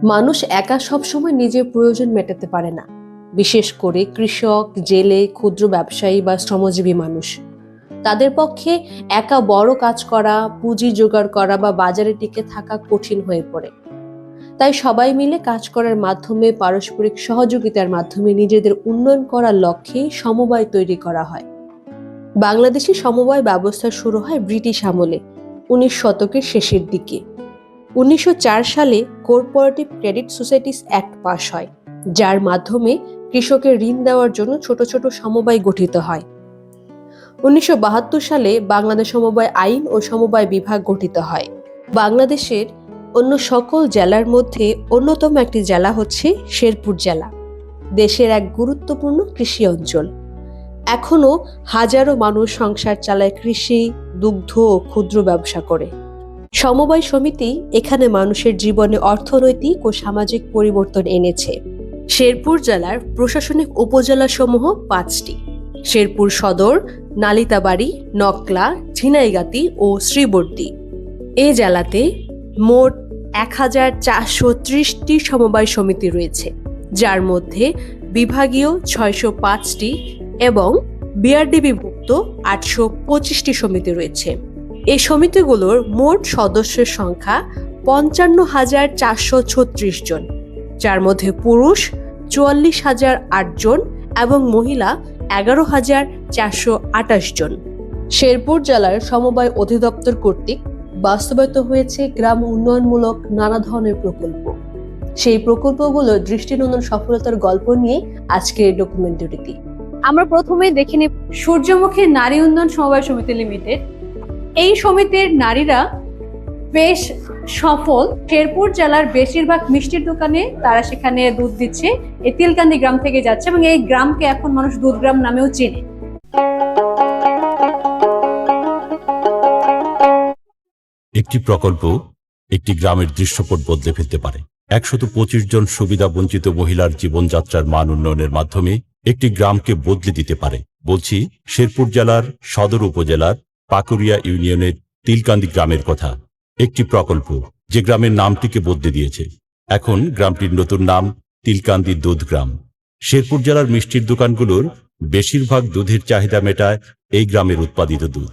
মানুষ একা সবসময় নিজের প্রয়োজন মেটাতে পারে না, বিশেষ করে কৃষক, জেলে, ক্ষুদ্র ব্যবসায়ী বা শ্রমজীবী মানুষ। তাদের পক্ষে একা বড় কাজ করা, পুঁজি জোগাড় করা বা বাজারে টিকে থাকা কঠিন হয়ে পড়ে। তাই সবাই মিলে কাজ করার মাধ্যমে, পারস্পরিক সহযোগিতার মাধ্যমে নিজেদের উন্নয়ন করার লক্ষ্যে সমবায় তৈরি করা হয়। বাংলাদেশে সমবায় ব্যবস্থা শুরু হয় ব্রিটিশ আমলে, 19 শতকের শেষের দিকে। 1904 সালে cooperative credit societies act pass হয়, যার মাধ্যমে কৃষকের ঋণ দেওয়ার জন্য ছোট ছোট সমবায় গঠিত হয়। 1972 সালে বাংলাদেশ সমবায় আইন ও সমবায় বিভাগ গঠিত হয়। বাংলাদেশের অন্য সকল জেলার মধ্যে অন্যতম একটি জেলা হচ্ছে শেরপুর জেলা, দেশের এক গুরুত্বপূর্ণ কৃষি অঞ্চল। এখনো হাজারো মানুষ সংসার চালায় কৃষি, দুগ্ধ ও ক্ষুদ্র ব্যবসা করে। সমবায় সমিতি এখানে মানুষের জীবনে অর্থনৈতিক ও সামাজিক পরিবর্তন এনেছে। শেরপুর জেলার প্রশাসনিক উপজেলা সমূহ 5টি: শেরপুর সদর, নালিতাবাড়ী, নকলা, ঝিনাইগাতি ও শ্রীবর্দী। এই জেলাতে মোট 1430টি সমবায় সমিতি রয়েছে, যার মধ্যে বিভাগীয় 605টি এবং বিআরডিবিভুক্ত 825টি সমিতি রয়েছে। এই সমিতিগুলোর মোট সদস্যের সংখ্যা 55,436 জন, যার মধ্যে পুরুষ 44,008 জন এবং মহিলা 11,428 জন। শেরপুর জেলার সমবায় অধিদপ্তর কর্তৃক বাস্তবায়িত হয়েছে গ্রাম উন্নয়নমূলক নানা ধরনের প্রকল্প। সেই প্রকল্পগুলোর দৃষ্টিনন্দন সফলতার গল্প নিয়ে আজকের এই ডকুমেন্টারিটি। আমরা প্রথমেই দেখে নিই সূর্যমুখী নারী উন্নয়ন সমবায় সমিতি লিমিটেড। এই সমিতির নারীরা বেশ সফল। শেরপুর জেলার বেশিরভাগ মিষ্টির দোকানে তারা সেখানে দুধ দিচ্ছে। এই তিলকান্দি গ্রাম থেকে যাচ্ছে এবং এই গ্রামকে এখন মানুষ দুধ গ্রাম নামেও চেনে। একটি প্রকল্প একটি গ্রামের দৃশ্যপট বদলে ফেলতে পারে। 125 জন সুবিধা বঞ্চিত মহিলার জীবনযাত্রার মান উন্নয়নের মাধ্যমে একটি গ্রামকে বদলে দিতে পারে। বলছি শেরপুর জেলার সদর উপজেলার পাকুরিয়া ইউনিয়নের তিলকান্দি গ্রামের কথা। একটি প্রকল্প যে গ্রামের নামটিকে বদলে দিয়েছে। এখন গ্রামটির নতুন নাম তিলকান্দি দুধ গ্রাম। শেরপুর জেলার মিষ্টির দোকানগুলোর বেশিরভাগ দুধের চাহিদা মেটায় এই গ্রামের উৎপাদিত দুধ।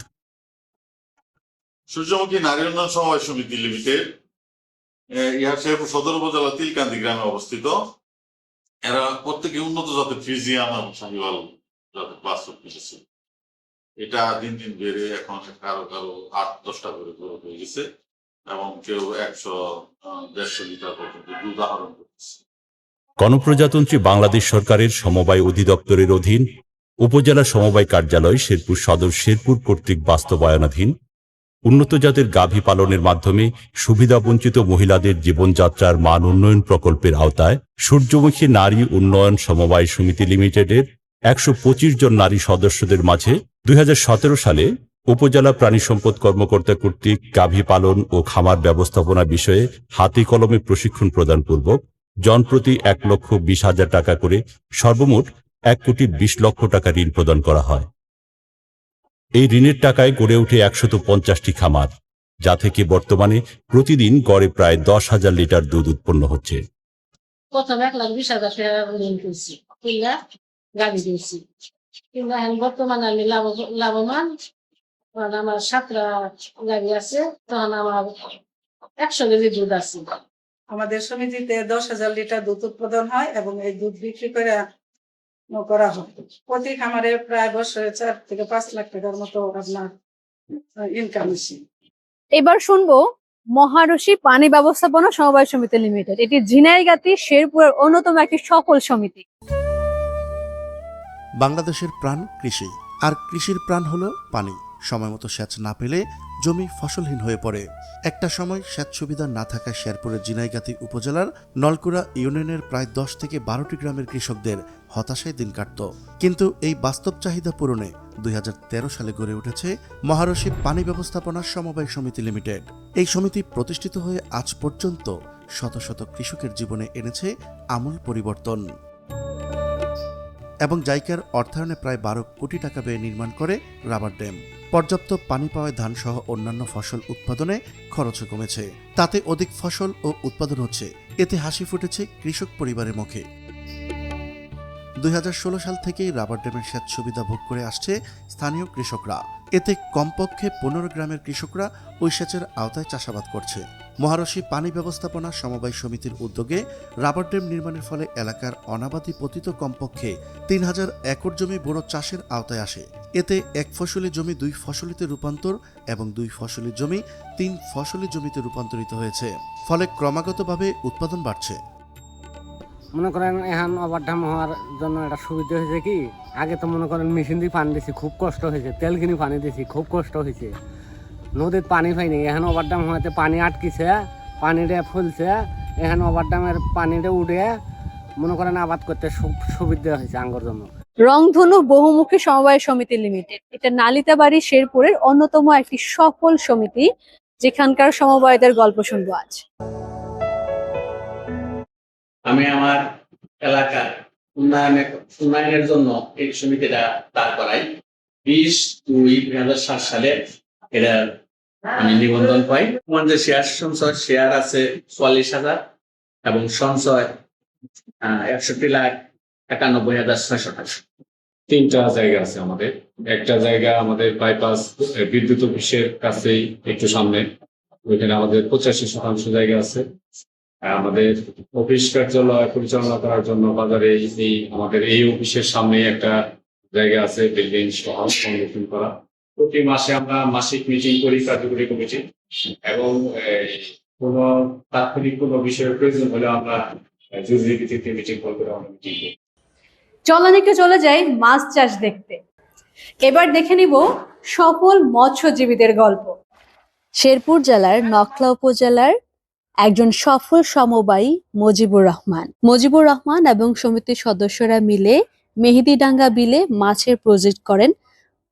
সূর্যমুখী নারী উন্নয়ন সমবায় সমিতি লিমিটেড ইহা শেরপুর সদর উপজেলা তিলকান্দি গ্রামে অবস্থিত। এরা প্রত্যেকে উন্নত জাতের ফ্রিজিয়াম এবং শাহিওয়াল জাতের বাছুর কিনেছে। এটা দিন দিন বেড়ে এখন কারো কারো 8-10টা করে গ্রোথ হয়ে গেছে এবং কেউ 100-150 লিটার পর্যন্ত দুধ আহরণ করতেছে। গণপ্রজাতন্ত্রী বাংলাদেশ সরকারের সমবায় অধিদপ্তরের অধীন উপজেলা সমবায় কার্যালয় শেরপুর সদর শেরপুর কর্তৃক বাস্তবায়নাধীন উন্নত জাতের গাভী পালনের মাধ্যমে সুবিধাবঞ্চিত মহিলাদের জীবনযাত্রার মান উন্নয়ন প্রকল্পের আওতায় সূর্যমুখী নারী উন্নয়ন সমবায় সমিতি লিমিটেডের 125 জন নারী সদস্যদের মাঝে 2017 সালে উপজেলা প্রাণী সম্পদ কর্মকর্তা কর্তৃক গাভী পালন ও খামার ব্যবস্থাপনা বিষয়ে হাতে কলমে প্রশিক্ষণ প্রদানপূর্বক জনপ্রতি 1,20,000 টাকা করে সর্বমোট 1,20,00,000 টাকা ঋণ প্রদান করা হয়। এই ঋণের টাকায় গড়ে ওঠে 150টি খামার, যা থেকে বর্তমানে প্রতিদিন গড়ে প্রায় 10,000 লিটার দুধ উৎপন্ন হচ্ছে। প্রথমে 1,20,000 টাকা ঋণ করছি, কিনা গাড়ি দিয়েছি, কিন্তু এখন বর্তমানে আমি লাভবান। আমার 7টা গাড়ি আছে, তখন আমার 100 কেজি দুধ আছে। আমাদের সমিতিতে 10,000 লিটার দুধ উৎপাদন হয় এবং এই দুধ বিক্রি করা হয়। প্রতি খামারে প্রায় বছরে 4 থেকে 5 লাখ টাকার মতো আপনার ইনকাম আসে। এবার শুনবো মহারশী পানি ব্যবস্থাপনা সমবায় সমিতি লিমিটেড। এটি ঝিনাইগাতি শেরপুরের অন্যতম একটি সফল সমিতি। বাংলাদেশের প্রাণ কৃষি, আর কৃষির প্রাণ হলো পানি। সময়মতো সেচ না পেলে জমি ফসলহীন হয়ে পড়ে। একটা সময় সেচ সুবিধা না থাকায় শেরপুরের ঝিনাইগাতি উপজেলার নলকুড়া ইউনিয়নের প্রায় 10 থেকে 12টি গ্রামের কৃষকদের হতাশায় দিন কাটত। কিন্তু এই বাস্তব চাহিদা পূরণে 2013 সালে গড়ে উঠেছে মহারশী পানি ব্যবস্থাপনা সমবায় সমিতি লিমিটেড। এই সমিতি প্রতিষ্ঠিত হয়ে আজ পর্যন্ত শত শত কৃষকের জীবনে এনেছে আমূল পরিবর্তন এবং জাইকার অর্থায়নে প্রায় 12 কোটি টাকা ব্যয়ে নির্মাণ করে রাবার ড্যাম। পর্যাপ্ত পানি পাওয়ায় ধানসহ অন্যান্য ফসল উৎপাদনে খরচও কমেছে। তাতে অধিক ফসল ও উৎপাদন হচ্ছে এতে হাসি ফুটেছে কৃষক পরিবারের মুখে। 2016 সাল থেকেই রাবার ড্যামের সেচ সুবিধা ভোগ করে আসছে স্থানীয় কৃষকরা। এতে কমপক্ষে 15 গ্রামের কৃষকরা ওই সেচের আওতায় চাষাবাদ করছে। মহারশী পানি ব্যবস্থাপনা সমবায় সমিতির উদ্যোগে রাবার ড্যাম নির্মাণের ফলে এলাকার অনাবাদি পতিত কমপক্ষে 3000 একর জমি বোরো চাষের আওতায় আসে। এতে এক ফসলি জমি 2 ফসলিতে রূপান্তর এবং 2 ফসলি জমি 3 ফসলি জমিতে রূপান্তরিত হয়েছে। ফলে ক্রমাগতভাবে উৎপাদন বাড়ছে। মনে করেন এখন ওভারড্যাম হওয়ার জন্য একটা সুবিধা হয়েছে কি, আগে তো মনে করেন মেশিন দিয়ে পানি দিয়েছি, খুব কষ্ট হয়েছে, তেল কিনে পানি দিয়েছি, খুব কষ্ট হয়েছে, নদীর পানি পাইনি। এখন ওভারড্যাম হওয়াতে পানি আটকিছে, পানিটা ফুলছে, এখন ওভারড্যামের পানিটা উঠে মনে করেন আবাদ করতে সুবিধা হয়েছে আঙ্গর জন্য। রংধনু বহুমুখী সমবায় সমিতি লিমিটেড, এটা নালিতাবাড়ি শেরপুরের অন্যতম একটি সফল সমিতি, যেখানকার সমবায়দের গল্প শুনবো আজ। আমি আমার এলাকার উন্নয়নের জন্য এই সমিতিটা দাঁড় করাই। 20/2/2007 সালে এটা আমি নিবন্ধন পাই। আমার যে শেয়ার আছে 44,000 এবং সঞ্চয় 61,91,600 টাকা। 3টা জায়গা আছে আমাদের। একটা জায়গা আমাদের বাইপাস বিদ্যুৎ অফিসের কাছেই একটু সামনে, ওইখানে আমাদের 85% জায়গা আছে। আমাদের অফিস কার্যালয় পরিচালনা করার জন্য বাজারে আমাদের এই অফিসের সামনে একটা জায়গা আছে, বিল্ডিং সহ সংরক্ষণ করা। প্রতি মাসে আমরা মাসিক মিটিং করি, কার্যকরী কমিটি, এবং কোনো তাৎক্ষণিক কোনো বিষয়ের প্রয়োজন হলে আমরা জরুরি ভিত্তিতে মিটিং কল করে আমরা মিটিং করি। চলন একটু চলে যাই মাছ চাষ দেখতে। এবার দেখে নিব সফল মৎস্যজীবীদের গল্প। শেরপুর জেলার নকলা উপজেলার একজন সফল সমবায়ী মুজিবুর রহমান এবং সমিতির সদস্যরা মিলে মেহেদিডাঙ্গা বিলে মাছের প্রজেক্ট করেন।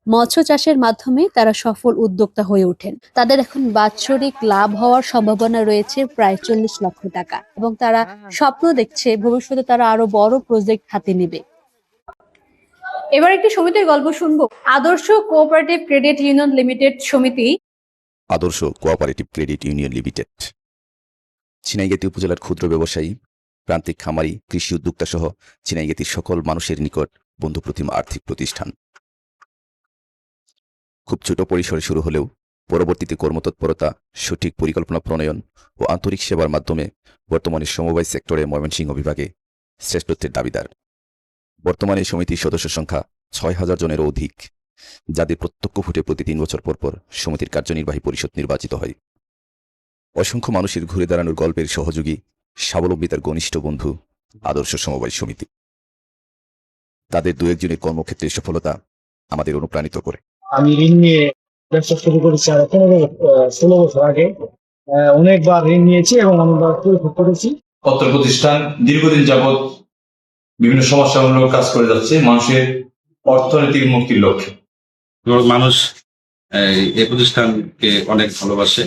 মৎস্য চাষের মাধ্যমে তারা সফল উদ্যোক্তা হয়ে ওঠেন। তাদের এখন বাৎসরিক লাভ হওয়ার সম্ভাবনা রয়েছে প্রায় 40 লক্ষ টাকা, এবং তারা স্বপ্ন দেখছে ভবিষ্যতে তারা আরো বড় প্রজেক্ট হাতে নেবে। এবার একটি সমিতির গল্প শুনবো। আদর্শ কোঅপারেটিভ ক্রেডিট ইউনিয়ন লিমিটেড সমিতি। আদর্শ cooperative credit union limited Jhenaigati উপজেলার ক্ষুদ্র ব্যবসায়ী, প্রান্তিক খামারি, কৃষি উদ্যোক্তা সহ ঝিনাইগাতীর সকল মানুষের নিকট বন্ধুপ্রতিম আর্থিক প্রতিষ্ঠান। খুব ছোট পরিসরে শুরু হলেও পরবর্তীতে কর্মতৎপরতা, সঠিক পরিকল্পনা প্রণয়ন ও আন্তরিক সেবার মাধ্যমে বর্তমানে সমবায় সেক্টরে ময়মনসিংহ বিভাগে শ্রেষ্ঠত্বের দাবিদার। বর্তমানে সমিতির সদস্য সংখ্যা 6,000 জনেরও অধিক, যাদের প্রত্যক্ষ ভোটে প্রতি 3 বছর পর পর সমিতির কার্যনির্বাহী পরিষদ নির্বাচিত হয়। অসংখ্য মানুষের ঘুরে দাঁড়ানোর গল্পের সহযোগী, স্বাবলম্বিতার ঘনিষ্ঠ বন্ধু আদর্শ সমবায় সমিতি। তাদের 2-1 জনের কর্মক্ষেত্রের সফলতা আমাদের অনুপ্রাণিত করে। আমি ঋণ নিয়ে ব্যবসা শুরু করেছি আরো 15-16 বছর আগে। অনেকবার ঋণ নিয়েছি এবং অনেকবার পরিশোধ করেছি। পত্র প্রতিষ্ঠান দীর্ঘদিন যাবৎ বিভিন্ন সমস্যামূলক কাজ করে যাচ্ছে মানুষের অর্থনৈতিক মুক্তির লক্ষ্যে। মানুষ এই প্রতিষ্ঠানকে অনেক ভালোবাসে।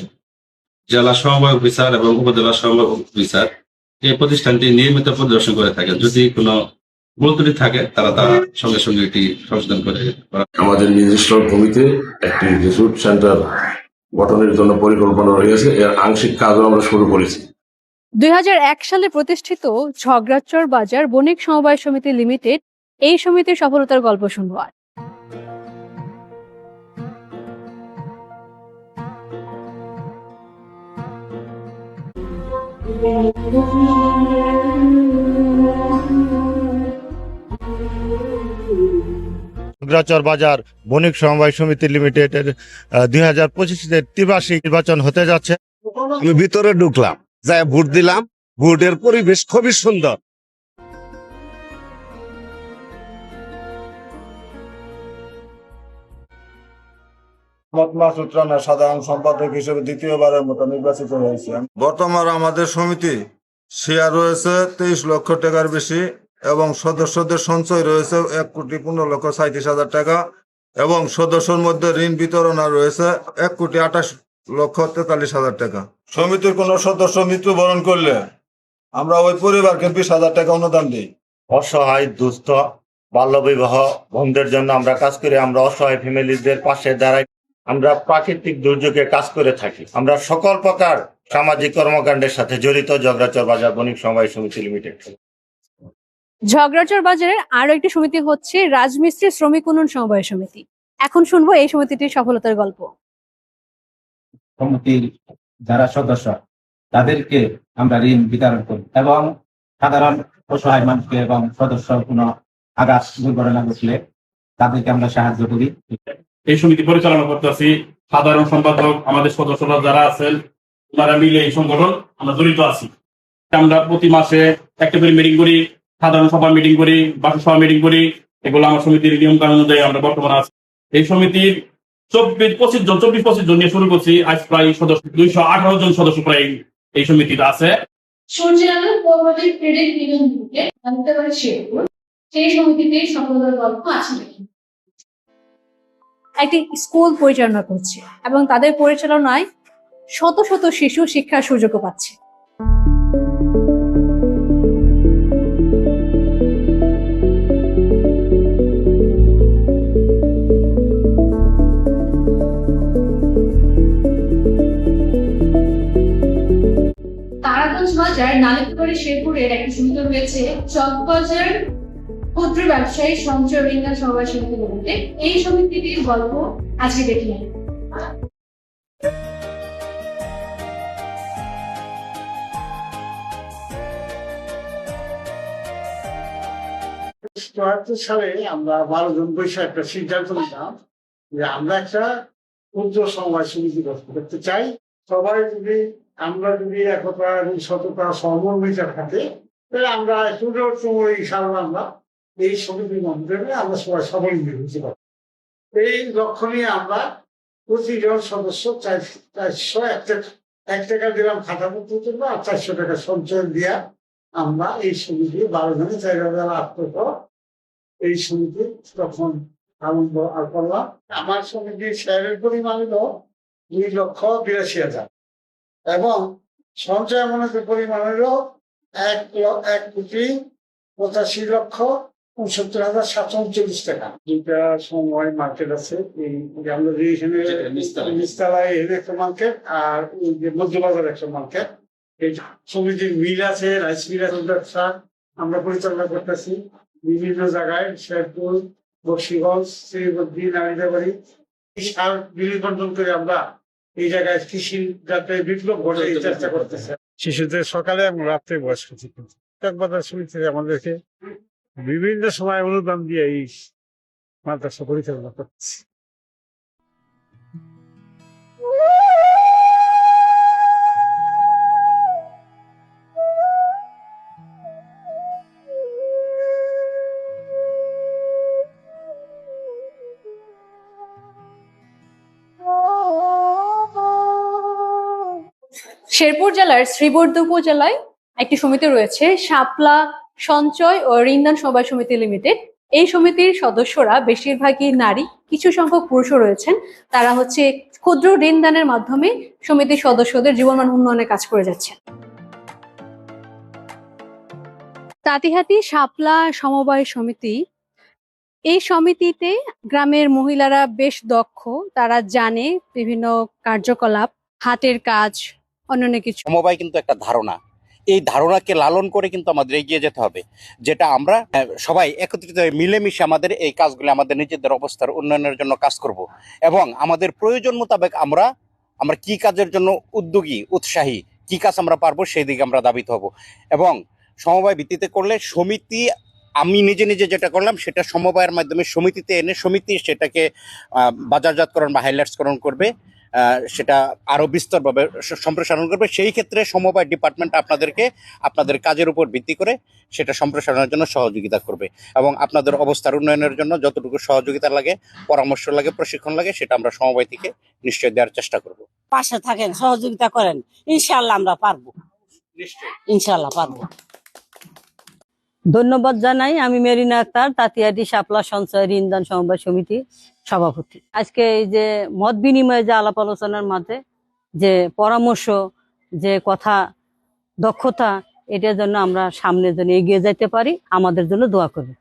জেলা সমবায় অফিসার এবং উপজেলা সমবায় অফিসার এই প্রতিষ্ঠানটি নিয়মিত পরিদর্শন করে থাকেন। যদি কোনো ভুল ত্রুটি থাকে তারা সঙ্গে সঙ্গে এটি সংশোধন করে। আমাদের নিজস্ব ভূমিতে একটি রিসোর্ট সেন্টার গঠনের জন্য পরিকল্পনা রয়েছে, এর আংশিক কাজও আমরা শুরু করেছি। 2001 সালে প্রতিষ্ঠিত ঝগড়াচর বাজার বণিক সমবায় সমিতি লিমিটেড, এই সমিতির সফলতার গল্প শুনবো আজ। ঝগড়াচর বাজার বণিক সমবায় সমিতি লিমিটেডের 2025-এর ত্রিবার্ষিক নির্বাচন হতে যাচ্ছে। আমি ভিতরে ঢুকলাম, যাই ভোট দিলাম। ভোটের পরিবেশ খুবই সুন্দর। সাধারণ সম্পাদক হিসেবে দ্বিতীয়বারের মতো নির্বাচিত হয়েছে। বর্তমানে আমাদের সমিতি শেয়ার রয়েছে 23 লক্ষ টাকার বেশি এবং সদস্যদের সঞ্চয় রয়েছে 1,15,37,000 টাকা এবং সদস্যর মধ্যে ঋণ বিতরণ রয়েছে 1,28,43,000 টাকা। সমিতির কোন সদস্য মৃত্যুবরণ করলে আমরা ওই পরিবারকে 20,000 টাকা অনুদান দিই। অসহায়, দুস্থ, বাল্যবিবাহ বন্ধের জন্য আমরা কাজ করি। আমরা অসহায় ফ্যামিলিদের পাশে দাঁড়াই। আমরা প্রাকৃতিক দুর্যোগে কাজ করে থাকি। আমরা সকল প্রকার সামাজিক কর্মকাণ্ডের সাথে জড়িত ঝগড়াচর বাজার বণিক সমবায় সমিতি লিমিটেড। ঝগড়াচর বাজারের আরো একটি সমিতি হচ্ছে রাজমিস্ত্রি শ্রমিক উন্নয়ন সমবায় সমিতি। এখন শুনবো এই সমিতিটির সফলতার গল্প। সমিতির যারা সদস্য তাদেরকে আমরা ঋণ বিতরণ করি এবং সাধারণ অসহায় মানুষকে এবং সদস্য কোনো আঘাত দুর্ঘটনা ঘটলে তাদেরকে আমরা সাহায্য করি। এই সমিতি পরিচালনা করতেছি সাধারণ সম্পাদক আমাদের সদস্যরা যারা আছেন তারা মিলে এই সংগঠন আমরা জড়িত আছি। আমরা প্রতি মাসে একটা করে মিটিং করি, সাধারণ সভা মিটিং করি, বাসু সভা মিটিং করি। এগুলো আমার সমিতির নিয়ম কানুন অনুযায়ী আমরা বর্তমানে আছি। এই সমিতির 24-25 জন নিয়ে শুরু করছি। আজ প্রায় সদস্য 218 জন সদস্য প্রায় এই সমিতিতে আছে। সূর্যালোর পূর্বদিক ক্রেডিট ইউনিয়ন থেকে জানতে পারি শেরপুর সেই সমিতিতে সফলতার গল্প আছে নাকি। একটি স্কুল পরিচালনা করছে এবং তাদের পরিচালনায় শত শত শিশু শিক্ষার সুযোগ পাচ্ছে। তারাগঞ্জ বাজার নালিতবাড়ি শেরপুরের একটি সমিতি রয়েছে চকবাজার ক্ষুদ্র ব্যবসায়ী সঞ্চয় ঋণ সমবায় সমিতি লিমিটেড। এই সমিতিটির গল্প আজকে দেখি। সালে আমরা 12 জন বৈশাখ একটা সিদ্ধান্ত নিলাম যে আমরা একটা ক্ষুদ্র সমবায় সমিতি করতে চাই। সবাই যদি আমরা যদি একতা এবং সততা সহমর্মিতা থাকে তাহলে আমরা ইনশাআল্লাহ আমরা এই সমিতির মাধ্যমে আমরা সবাই স্বাবলম্বী হতে পারি। এই লক্ষ্য নিয়ে আমরা প্রতিজন সদস্য 401 টাকা দিলাম খাতাপত্র জন্য, আর 400 টাকা সঞ্চয় দিয়া আমরা এই সমিতি 12 জনে 4,800 এই সমিতি তখন আনন্দ আর করলাম। আমার সমিতির শেয়ারের পরিমাণ হলো 2,82,000 এবং সঞ্চয় আমাদের পরিমাণ হলো 1,85,69,739 টাকা। দুইটা সময় মার্কেট আছে, এই আমরা যে এখানে নিচতলায় একটা মার্কেট আর ওই যে মধ্যবাজার একটা মার্কেট। এই সমিতির মিল আছে, রাইস মিল আছে, ব্যবসা আমরা পরিচালনা করতেছি বিভিন্ন জায়গায়, শেরপুর, বক্সিগঞ্জ, শ্রীবদ্রী, নারিদাবাড়ি। সার বিলি বন্টন করে আমরা এই জায়গায় কৃষি যাতে বিপ্লব ঘটে এই চেষ্টা করতেছে। শিশুদের সকালে এবং রাত্রে বয়স্ক চকবাজার সমিতি আমাদেরকে বিভিন্ন সময় অনুদান দিয়ে এই মাদ্রাসা পরিচালনা করতেছে। শেরপুর জেলার শ্রীবর্ধী উপজেলায় একটি সমিতি রয়েছে শাপলা সঞ্চয় ও ঋণদান সমবায় সমিতি লিমিটেড। এই সমিতির সদস্যরা বেশিরভাগই নারী, কিছু সংখ্যক পুরুষও রয়েছেন। তারা হচ্ছে ক্ষুদ্র ঋণদানের মাধ্যমে সমিতির সদস্যদের জীবনমান উন্নয়নে কাজ করে যাচ্ছে। তাঁতিহাটি শাপলা সমবায় সমিতি, এই সমিতিতে গ্রামের মহিলারা বেশ দক্ষ। তারা জানে বিভিন্ন কার্যকলাপ, হাতের কাজ, অন্যান্য কিছু। সমবায় কিন্তু একটা ধারণা, এই ধারণাকে লালন করে কিন্তু আমাদের এগিয়ে যেতে হবে, যেটা আমরা সবাই একত্রিত হয়ে মিলেমিশে আমাদের এই কাজগুলো আমাদের নিজেদের অবস্থার উন্নয়নের জন্য কাজ করব এবং আমাদের প্রয়োজন মোতাবেক আমরা কি কাজের জন্য উদ্যোগী, উৎসাহী, কি কাজ আমরা পারবো সেই দিকে আমরা ধাবিত হব। এবং সমবায় ভিত্তিতে করলে সমিতি, আমি নিজে নিজে যেটা করলাম সেটা সমবায়ের মাধ্যমে সমিতিতে এনে সমিতি সেটাকে বাজারজাতকরণ বা হাইলাইটসকরণ করবে, সেটা আরো বিস্তরভাবে সম্প্রসারণ করবে। সেই ক্ষেত্রে সমবায় ডিপার্টমেন্ট আপনাদেরকে আপনাদের কাজের উপর ভিত্তি করে সেটা সম্প্রসারণের জন্য সহযোগিতা করবে এবং আপনাদের অবস্থার উন্নয়নের জন্য যতটুকু সহযোগিতা লাগে, পরামর্শ লাগে, প্রশিক্ষণ লাগে, সেটা আমরা সমবায় থেকে নিশ্চয় দেওয়ার চেষ্টা করব। পাশে থাকেন, সহযোগিতা করেন, ইনশাআল্লাহ আমরা পারবো, ইনশাআল্লাহ পারবো। ধন্যবাদ জানাই। আমি মেরিনা আক্তার, তাঁতিহাটি শাপলা সঞ্চয় ঋণদান সমবায় সমিতির সভাপতি। আজকে এই যে মত বিনিময়ে যে আলাপ আলোচনার মাঝে যে পরামর্শ, যে কথা, দক্ষতা, এটার জন্য আমরা সামনের জন্য এগিয়ে যেতে পারি, আমাদের জন্য দোয়া করবে।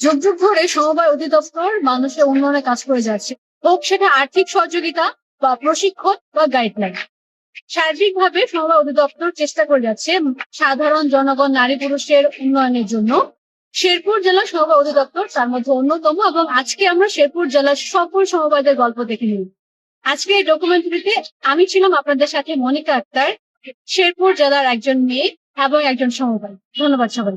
যুগ যুগ ধরে সমবায় অধিদপ্তর মানুষের উন্নয়নে কাজ করে যাচ্ছে। হোক সেটা আর্থিক সহযোগিতা বা প্রশিক্ষণ বা গাইডলাইন। সার্বিকভাবে সমবায় অধিদপ্তর চেষ্টা করে যাচ্ছে সাধারণ জনগণ, নারী পুরুষের উন্নয়নের জন্য। শেরপুর জেলা সমবায় অধিদপ্তর তার মধ্যে অন্যতম, এবং আজকে আমরা শেরপুর জেলার সফল সমবায়দের গল্প দেখে নিই। আজকে এই ডকুমেন্টারিতে আমি ছিলাম আপনাদের সাথে মনিকা আক্তার, শেরপুর জেলার একজন মেয়ে এবং একজন সমবায়। ধন্যবাদ সবাই।